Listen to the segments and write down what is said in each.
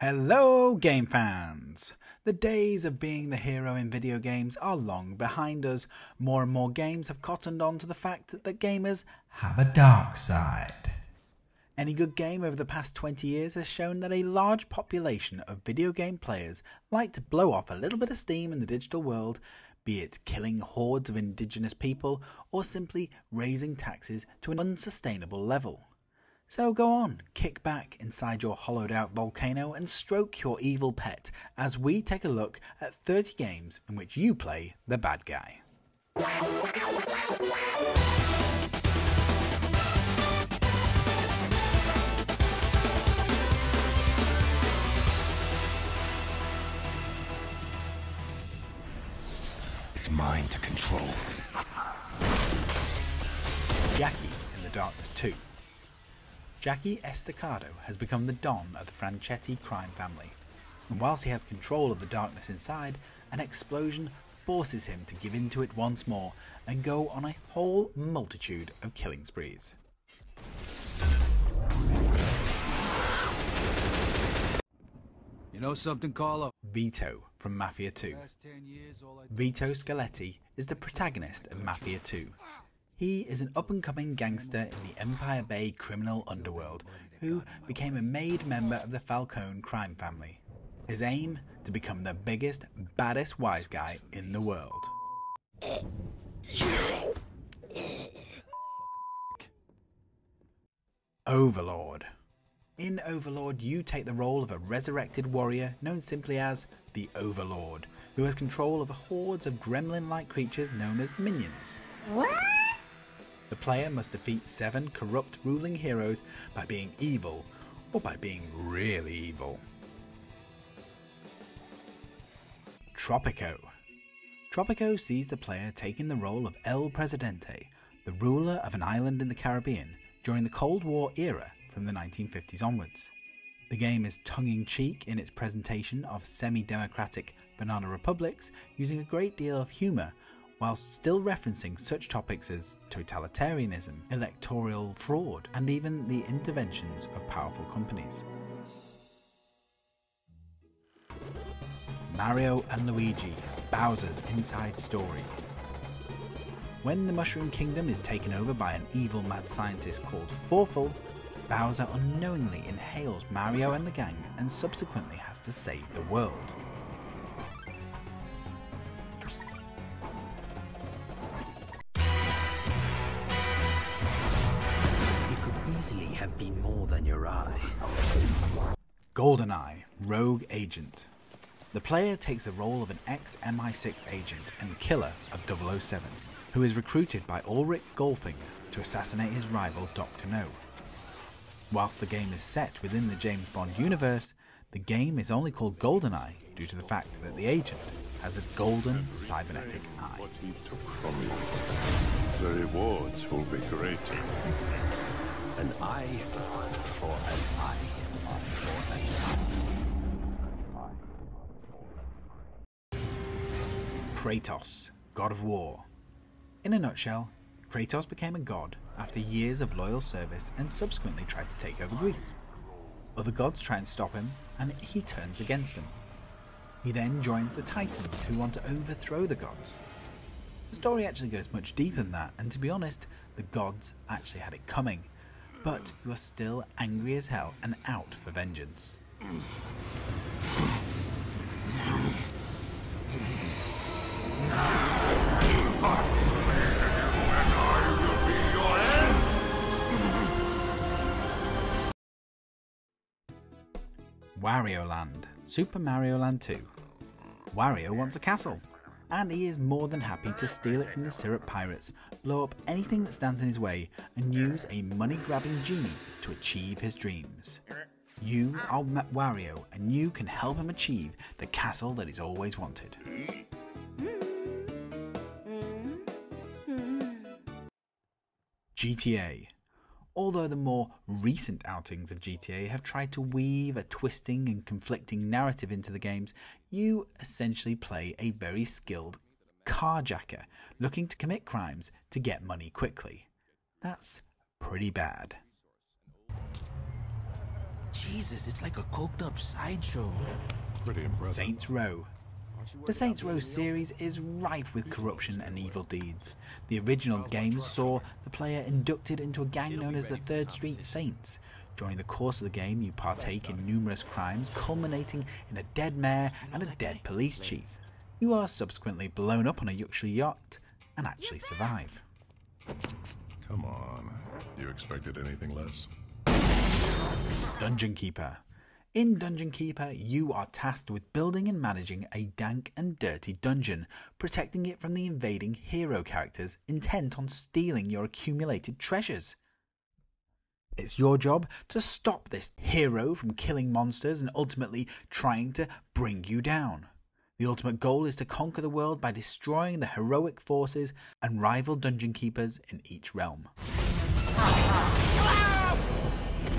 Hello game fans! The days of being the hero in video games are long behind us. More and more games have cottoned on to the fact that gamers have a dark side. Any good game over the past 20 years has shown that a large population of video game players like to blow off a little bit of steam in the digital world, be it killing hordes of indigenous people or simply raising taxes to an unsustainable level. So go on, kick back inside your hollowed out volcano and stroke your evil pet as we take a look at 30 games in which you play the bad guy. It's mine to control. Jackie in the Darkness 2. Jackie ESTACADO has become the Don of the Franchetti crime family, and whilst he has control of the darkness inside, an explosion forces him to give in to it once more and go on a whole multitude of killing sprees. You know something, Carlo? Vito from Mafia 2. Vito Scaletta is the protagonist of Mafia 2. He is an up-and-coming gangster in the Empire Bay criminal underworld who became a made member of the Falcone crime family. His aim? To become the biggest, baddest wise guy in the world. Overlord. In Overlord, you take the role of a resurrected warrior known simply as the Overlord, who has control of hordes of gremlin-like creatures known as minions. What? The player must defeat 7 corrupt ruling heroes by being evil, or by being really evil. Tropico. Tropico sees the player taking the role of El Presidente, the ruler of an island in the Caribbean during the Cold War era from the 1950s onwards. The game is tongue-in-cheek in its presentation of semi-democratic banana republics, using a great deal of humour, whilst still referencing such topics as totalitarianism, electoral fraud, and even the interventions of powerful companies. Mario and Luigi, Bowser's Inside Story. When the Mushroom Kingdom is taken over by an evil mad scientist called Forful, Bowser unknowingly inhales Mario and the gang and subsequently has to save the world. Have been more than your eye. GoldenEye, Rogue Agent. The player takes the role of an ex-MI6 agent and killer of 007, who is recruited by Ulrich Goldfinger to assassinate his rival Dr. No. Whilst the game is set within the James Bond universe, the game is only called GoldenEye due to the fact that the agent has a golden cybernetic eye. What we took from you, the rewards will be great. An eye for an eye for an eye. Kratos, God of War. In a nutshell, Kratos became a god after years of loyal service and subsequently tried to take over Greece. Other gods try and stop him, and he turns against them. He then joins the Titans, who want to overthrow the gods. The story actually goes much deeper than that, and to be honest, the gods actually had it coming. But you are still angry as hell and out for vengeance. Wario Land, Super Mario Land 2. Wario wants a castle, and he is more than happy to steal it from the syrup pirates, blow up anything that stands in his way, and use a money-grabbing genie to achieve his dreams. You are Wario, and you can help him achieve the castle that he's always wanted. GTA. Although the more recent outings of GTA have tried to weave a twisting and conflicting narrative into the games, you essentially play a very skilled carjacker looking to commit crimes to get money quickly. That's pretty bad. Jesus, it's like a coked up sideshow. Pretty impressive. Saints Row. The Saints Row series is rife with corruption and evil deeds. The original game saw the player inducted into a gang known as the 3rd Street Saints. During the course of the game, you partake in numerous crimes, culminating in a dead mayor and a dead police chief. You are subsequently blown up on a luxury yacht and actually survive. Come on. You expected anything less? Dungeon Keeper. In Dungeon Keeper, you are tasked with building and managing a dank and dirty dungeon, protecting it from the invading hero characters intent on stealing your accumulated treasures. It's your job to stop this hero from killing monsters and ultimately trying to bring you down. The ultimate goal is to conquer the world by destroying the heroic forces and rival dungeon keepers in each realm.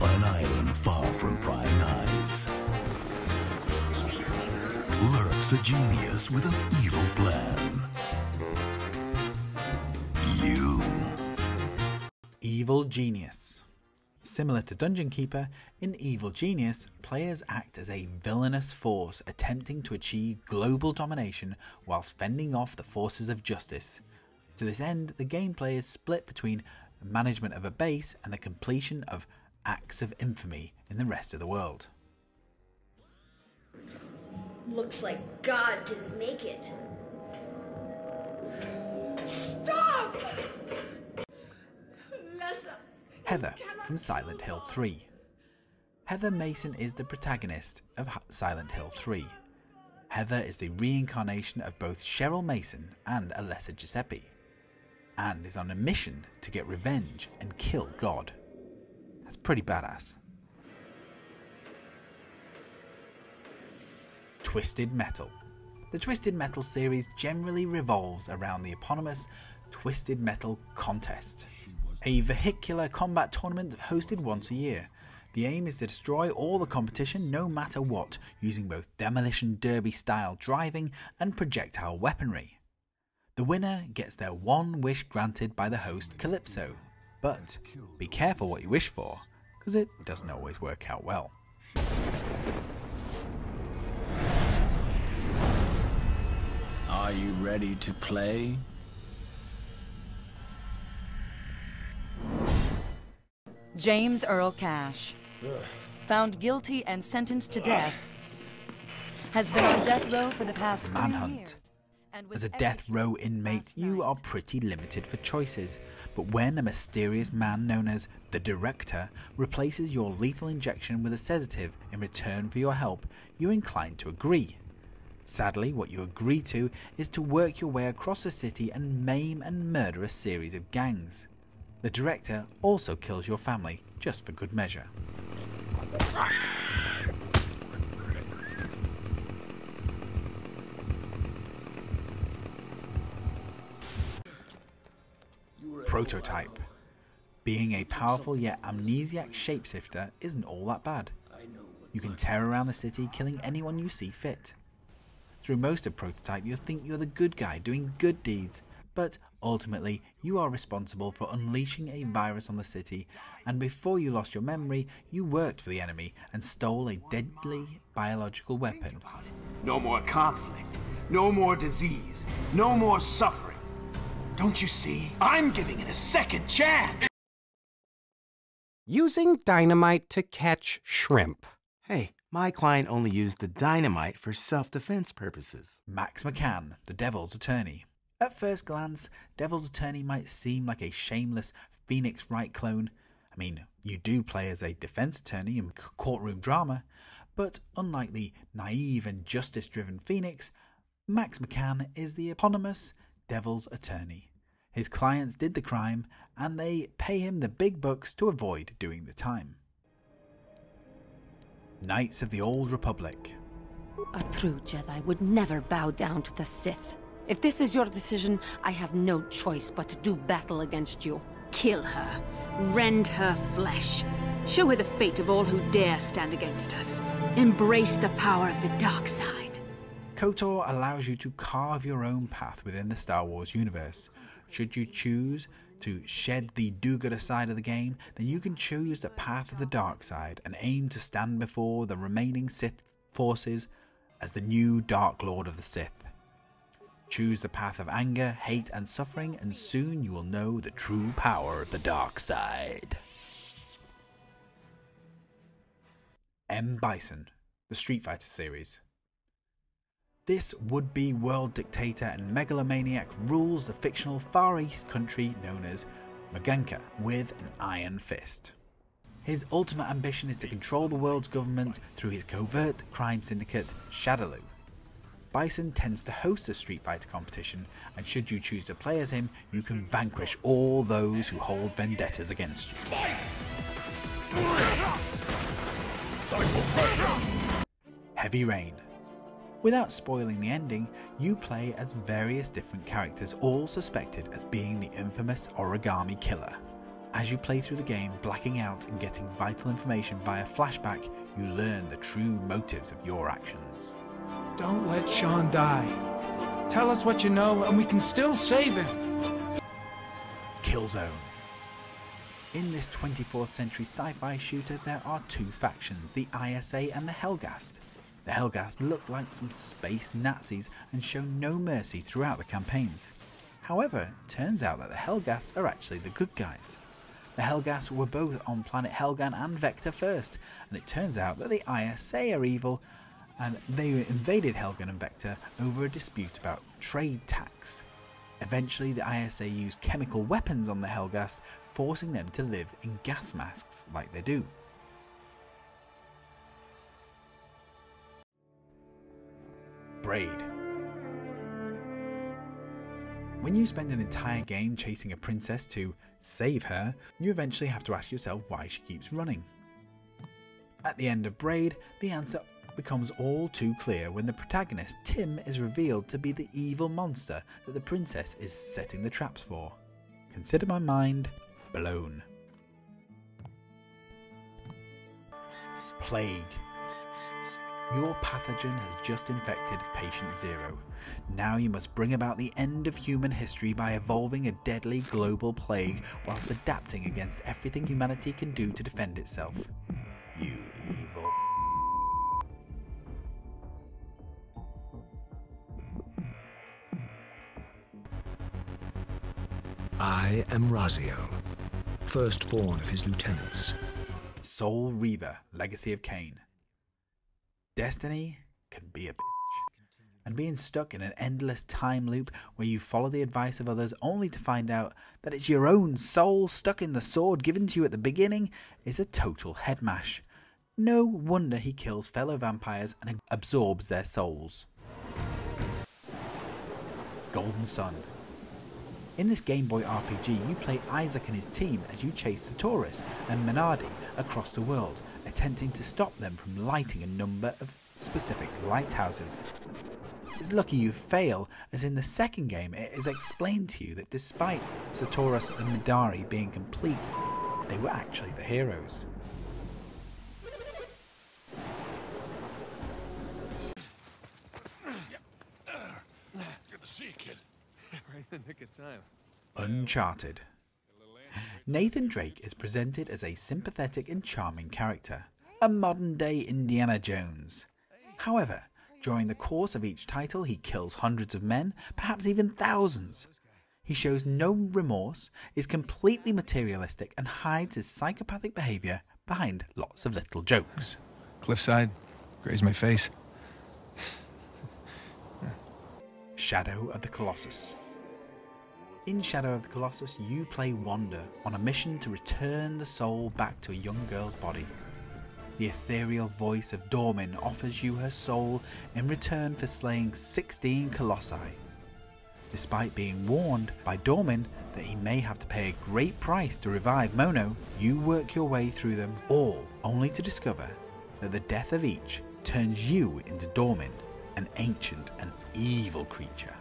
On an island far from prying eyes lurks a genius with an evil plan. You. Evil Genius. Similar to Dungeon Keeper, in Evil Genius, players act as a villainous force attempting to achieve global domination whilst fending off the forces of justice. To this end, the gameplay is split between management of a base and the completion of acts of infamy in the rest of the world. Looks like God didn't make it. Stop! Heather from Silent Hill 3. Heather Mason is the protagonist of Silent Hill 3. Heather is the reincarnation of both Cheryl Mason and Alessa Giuseppe, and is on a mission to get revenge and kill God. That's pretty badass. Twisted Metal. The Twisted Metal series generally revolves around the eponymous Twisted Metal Contest, a vehicular combat tournament hosted once a year. The aim is to destroy all the competition no matter what, using both demolition derby style driving and projectile weaponry. The winner gets their one wish granted by the host Calypso, but be careful what you wish for, because it doesn't always work out well. Are you ready to play? James Earl Cash, found guilty and sentenced to death, has been on death row for the past 3 Manhunt. years. And was As a death executed row inmate, last you night. are pretty limited for choices, but when a mysterious man known as the Director replaces your lethal injection with a sedative in return for your help, you're inclined to agree. Sadly, what you agree to is to work your way across the city and maim and murder a series of gangs. The Director also kills your family, just for good measure. Prototype. Being a powerful yet amnesiac shapeshifter isn't all that bad. You can tear around the city, killing anyone you see fit. Through most of Prototype, you'll think you're the good guy doing good deeds, but ultimately you are responsible for unleashing a virus on the city, and before you lost your memory, you worked for the enemy and stole a deadly biological weapon. No more conflict, no more disease, no more suffering. Don't you see? I'm giving it a second chance! Using dynamite to catch shrimp. Hey, my client only used the dynamite for self-defense purposes. Max McCann, the Devil's Attorney. At first glance, Devil's Attorney might seem like a shameless Phoenix Wright clone. I mean, you do play as a defense attorney in courtroom drama, but unlike the naive and justice-driven Phoenix, Max McCann is the eponymous Devil's Attorney. His clients did the crime, and they pay him the big bucks to avoid doing the time. Knights of the Old Republic. A true Jedi would never bow down to the Sith. If this is your decision, I have no choice but to do battle against you. Kill her. Rend her flesh. Show her the fate of all who dare stand against us. Embrace the power of the dark side. KOTOR allows you to carve your own path within the Star Wars universe. Should you choose to shed the do-gooder side of the game, then you can choose the path of the dark side and aim to stand before the remaining Sith forces as the new Dark Lord of the Sith. Choose the path of anger, hate and suffering, and soon you will know the true power of the dark side. M. Bison, the Street Fighter series. This would-be world dictator and megalomaniac rules the fictional Far East country known as Maganka with an iron fist. His ultimate ambition is to control the world's government through his covert crime syndicate, Shadaloo. Bison tends to host a Street Fighter competition, and should you choose to play as him, you can vanquish all those who hold vendettas against you. Heavy Rain. Without spoiling the ending, you play as various different characters, all suspected as being the infamous Origami Killer. As you play through the game, blacking out and getting vital information via flashback, you learn the true motives of your actions. Don't let Sean die. Tell us what you know and we can still save him. Killzone. In this 24th century sci-fi shooter, there are two factions, the ISA and the HELGAST. The HELGAST look like some space Nazis and show no mercy throughout the campaigns. However, it turns out that the HELGAST are actually the good guys. The HELGAST were both on planet Helghan and Vector first, and it turns out that the ISA are evil, and they invaded Helghan and Vector over a dispute about trade tax. Eventually, the ISA used chemical weapons on the HELGAST, forcing them to live in gas masks like they do. Braid. When you spend an entire game chasing a princess to save her, you eventually have to ask yourself why she keeps running. At the end of Braid, the answer becomes all too clear when the protagonist, Tim, is revealed to be the evil monster that the princess is setting the traps for. Consider my mind blown. Plague. Your pathogen has just infected Patient Zero. Now you must bring about the end of human history by evolving a deadly global plague whilst adapting against everything humanity can do to defend itself. You evil. I am Razio, firstborn of his lieutenants. Soul Reaver, Legacy of Kain. Destiny can be a bitch, and being stuck in an endless time loop where you follow the advice of others only to find out that it's your own soul stuck in the sword given to you at the beginning is a total head mash. No wonder he kills fellow vampires and absorbs their souls. Golden Sun. In this Game Boy RPG, you play Isaac and his team as you chase Satoris and Minardi across the world, attempting to stop them from lighting a number of specific lighthouses. It's lucky you fail, as in the second game it is explained to you that despite Satoris and Minardi being complete, they were actually the heroes. Good to see you, kid. Right in the nick of time. Uncharted. Nathan Drake is presented as a sympathetic and charming character, a modern-day Indiana Jones. However, during the course of each title he kills hundreds of men, perhaps even thousands. He shows no remorse, is completely materialistic, and hides his psychopathic behaviour behind lots of little jokes. Cliffside, graze my face. Shadow of the Colossus. In Shadow of the Colossus, you play Wanda on a mission to return the soul back to a young girl's body. The ethereal voice of Dormin offers you her soul in return for slaying 16 Colossi. Despite being warned by Dormin that he may have to pay a great price to revive Mono, you work your way through them all, only to discover that the death of each turns you into Dormin, an ancient and evil creature.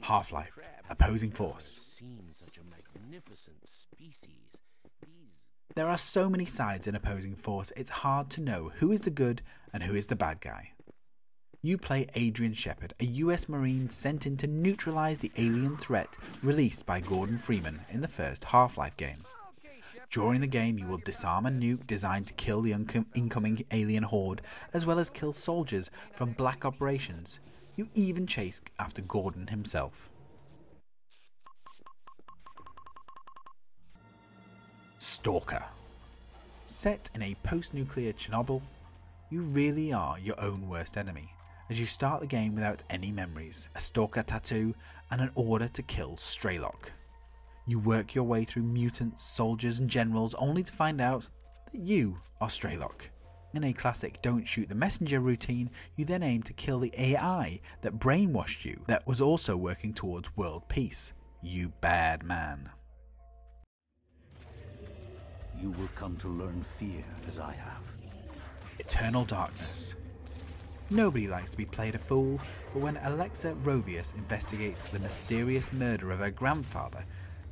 Half-Life, Opposing Force. There are so many sides in Opposing Force, it's hard to know who is the good and who is the bad guy. You play Adrian Shepard, a US Marine sent in to neutralize the alien threat released by Gordon Freeman in the first Half-Life game. During the game, you will disarm a nuke designed to kill the incoming alien horde, as well as kill soldiers from black operations. You even chase after Gordon himself. Stalker. Set in a post-nuclear Chernobyl, you really are your own worst enemy, as you start the game without any memories, a stalker tattoo, and an order to kill STRELOK. You work your way through mutants, soldiers and generals only to find out that you are STRELOK. In a classic don't shoot the messenger routine, you then aim to kill the AI that brainwashed you that was also working towards world peace. You bad man. You will come to learn fear as I have. Eternal darkness. Nobody likes to be played a fool, but when Alexa Rovius investigates the mysterious murder of her grandfather,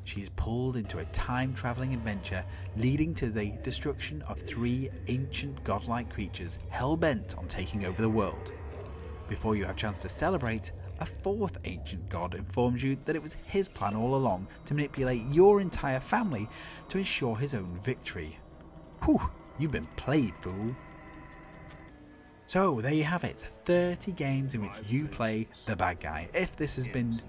she is pulled into a time-traveling adventure leading to the destruction of 3 ancient godlike creatures hell-bent on taking over the world. Before you have a chance to celebrate, a 4th ancient god informs you that it was his plan all along to manipulate your entire family to ensure his own victory. Whew, you've been played, fool. So there you have it, 30 games in which you play the bad guy. If this has been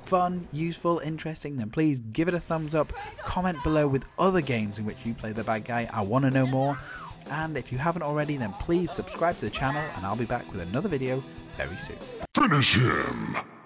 fun, useful, interesting, then please give it a thumbs up, comment below with other games in which you play the bad guy. I want to know more, and if you haven't already, then please subscribe to the channel and I'll be back with another video very soon. Finish him!